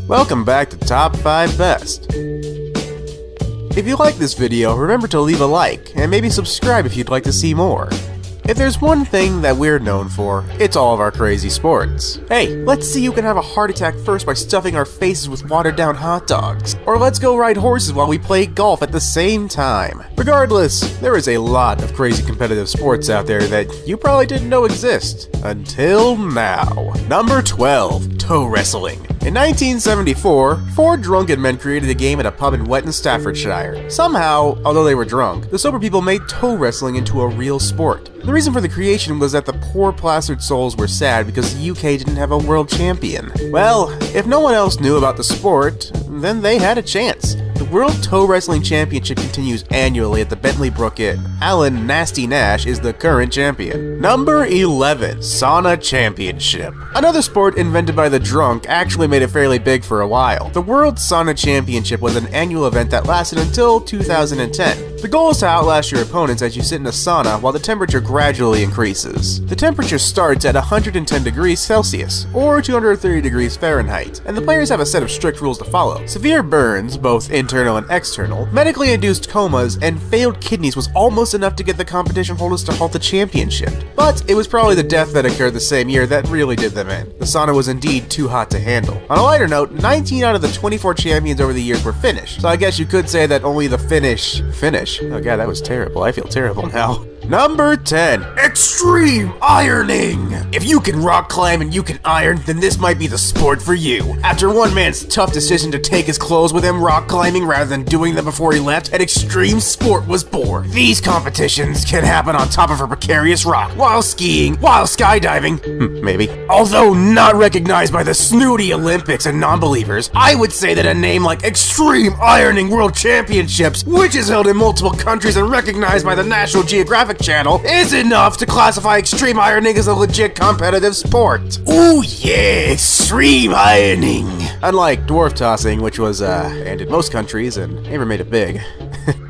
Welcome back to Top 5 Best. If you like this video, remember to leave a like, and maybe subscribe if you'd like to see more. If there's one thing that we're known for, it's all of our crazy sports. Hey, let's see who can have a heart attack first by stuffing our faces with watered-down hot dogs. Or let's go ride horses while we play golf at the same time. Regardless, there is a lot of crazy competitive sports out there that you probably didn't know exist. Until now. Number 12. Toe wrestling. In 1974, 4 drunken men created a game at a pub in Wetton, Staffordshire. Somehow, although they were drunk, the sober people made toe wrestling into a real sport. The reason for the creation was that the poor plastered souls were sad because the UK didn't have a world champion. Well, if no one else knew about the sport, then they had a chance. The World Toe Wrestling Championship continues annually at the Bentley Brook Inn. Alan Nasty Nash is the current champion. Number 11. Sauna Championship. Another sport invented by the drunk actually made it fairly big for a while. The World Sauna Championship was an annual event that lasted until 2010. The goal is to outlast your opponents as you sit in a sauna while the temperature gradually increases. The temperature starts at 110 degrees Celsius, or 230 degrees Fahrenheit, and the players have a set of strict rules to follow. Severe burns, both internal and external, medically induced comas, and failed kidneys was almost enough to get the competition holders to halt the championship. But it was probably the death that occurred the same year that really did them in. The sauna was indeed too hot to handle. On a lighter note, 19 out of the 24 champions over the years were Finnish, so I guess you could say that only the Finnish. Oh god, that was terrible. I feel terrible now. Number 10. Extreme Ironing! If you can rock climb and you can iron, then this might be the sport for you. After one man's tough decision to take his clothes with him rock climbing rather than doing them before he left, an extreme sport was born. These competitions can happen on top of a precarious rock, while skiing, while skydiving, maybe. Although not recognized by the snooty Olympics and non-believers, I would say that a name like Extreme Ironing World Championships, which is held in multiple countries and recognized by the National Geographic Channel, is enough to classify extreme ironing as a legit competitive sport. Ooh yeah, extreme ironing! Unlike dwarf tossing, which was banned in most countries and never made it big.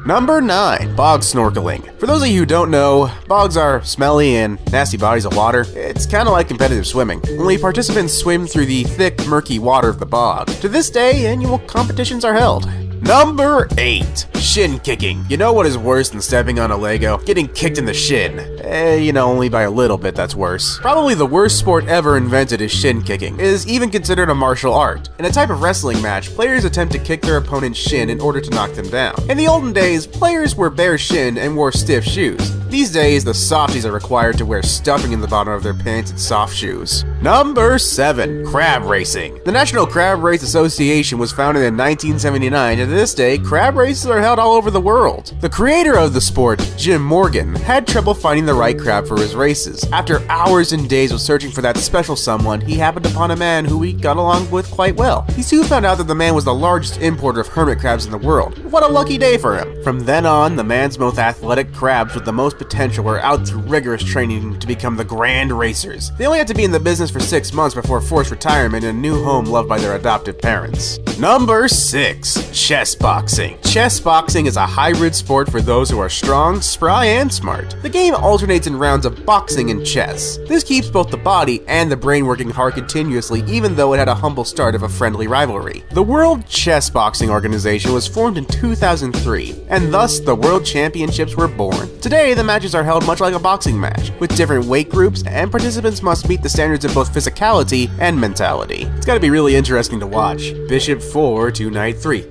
Number 9. Bog snorkeling. For those of you who don't know, bogs are smelly and nasty bodies of water. It's kind of like competitive swimming, only participants swim through the thick, murky water of the bog. To this day, annual competitions are held. Number 8. Shin kicking. You know what is worse than stepping on a Lego? Getting kicked in the shin. Only by a little bit that's worse. Probably the worst sport ever invented is shin kicking. It is even considered a martial art. In a type of wrestling match, players attempt to kick their opponent's shin in order to knock them down. In the olden days, players were bare shinned and wore stiff shoes. These days, the softies are required to wear stuffing in the bottom of their pants and soft shoes. Number 7. Crab racing. The National Crab Race Association was founded in 1979, and to this day, crab races are held all over the world. The creator of the sport, Jim Morgan, had trouble finding the right crab for his races. After hours and days of searching for that special someone, he happened upon a man who he got along with quite well. He soon found out that the man was the largest importer of hermit crabs in the world. What a lucky day for him. From then on, the man's most athletic crabs with the most potential were out through rigorous training to become the grand racers. They only had to be in the business for 6 months before forced retirement in a new home loved by their adoptive parents. Number 6. Chess boxing. Chess boxing is a hybrid sport for those who are strong, spry, and smart. The game alternates in rounds of boxing and chess. This keeps both the body and the brain working hard continuously, even though it had a humble start of a friendly rivalry. The World Chess Boxing Organization was formed in 2003, and thus the World Championships were born. Today, the matches are held much like a boxing match, with different weight groups, and participants must meet the standards of both physicality and mentality. It's gotta be really interesting to watch. Bishop 4 to knight 3.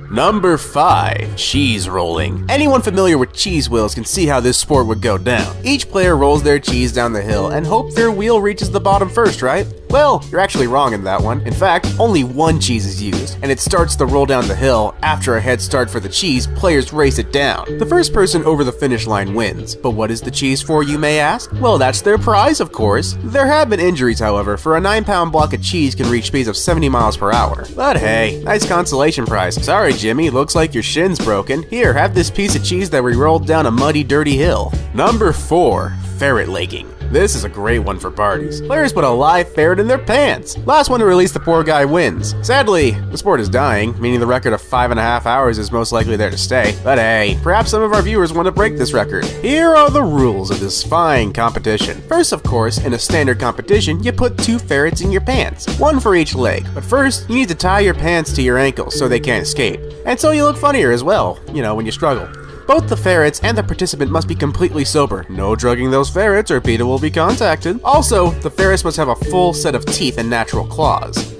Number 5. Cheese rolling. Anyone familiar with cheese wheels can see how this sport would go down. Each player rolls their cheese down the hill and hope their wheel reaches the bottom first, right? Well, you're actually wrong in that one. In fact, only one cheese is used, and it starts the roll down the hill. After a head start for the cheese, players race it down. The first person over the finish line wins. But what is the cheese for, you may ask? Well, that's their prize, of course. There have been injuries, however, for a 9-pound block of cheese can reach speeds of 70 miles per hour. But hey, nice consolation prize. Sorry, Jimmy, looks like your shin's broken. Here, have this piece of cheese that we rolled down a muddy, dirty hill. Number 4. Ferret legging. This is a great one for parties. Players put a live ferret in their pants. Last one to release the poor guy wins. Sadly, the sport is dying, meaning the record of 5.5 hours is most likely there to stay. But hey, perhaps some of our viewers want to break this record. Here are the rules of this fine competition. First, of course, in a standard competition, you put 2 ferrets in your pants, one for each leg. But first, you need to tie your pants to your ankles so they can't escape. And so you look funnier as well, when you struggle. Both the ferrets and the participant must be completely sober. No drugging those ferrets or PETA will be contacted. Also, the ferrets must have a full set of teeth and natural claws.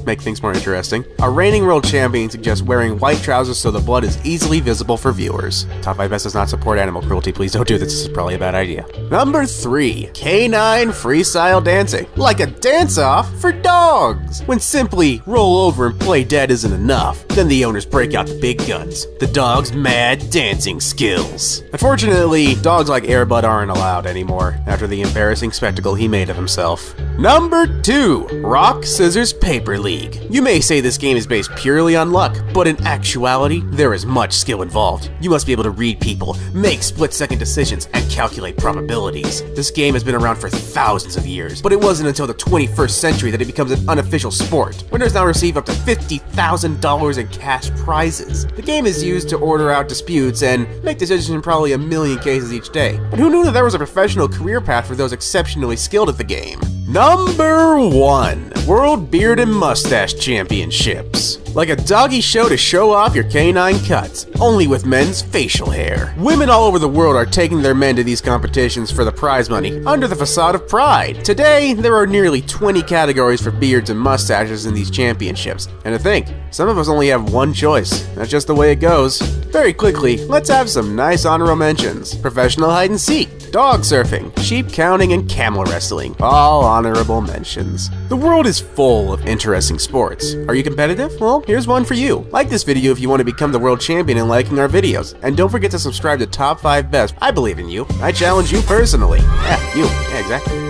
Make things more interesting. Our reigning world champion suggests wearing white trousers so the blood is easily visible for viewers. Top 5 Best does not support animal cruelty. Please don't do this. This is probably a bad idea. Number 3. Canine freestyle dancing. Like a dance-off for dogs. When simply roll over and play dead isn't enough, then the owners break out the big guns. The dog's mad dancing skills. Unfortunately, dogs like Airbud aren't allowed anymore after the embarrassing spectacle he made of himself. Number 2. Rock, Scissors, Paper League. You may say this game is based purely on luck, but in actuality, there is much skill involved. You must be able to read people, make split-second decisions, and calculate probabilities. This game has been around for thousands of years, but it wasn't until the 21st century that it becomes an unofficial sport. Winners now receive up to $50,000 in cash prizes. The game is used to order out disputes and make decisions in probably a million cases each day. But who knew that there was a professional career path for those exceptionally skilled at the game? Number 1. World Beard and Mustache Championships. Like a doggy show to show off your canine cuts, only with men's facial hair. Women all over the world are taking their men to these competitions for the prize money, under the facade of pride. Today, there are nearly 20 categories for beards and mustaches in these championships. And to think, some of us only have one choice. That's just the way it goes. Very quickly, let's have some nice honorable mentions. Professional hide and seek, dog surfing, sheep counting, and camel wrestling. All honorable mentions. The world is full of interesting sports. Are you competitive? Well, here's one for you. Like this video if you want to become the world champion and liking our videos. And don't forget to subscribe to Top 5 Best. I believe in you. I challenge you personally. Yeah, you. Yeah, exactly.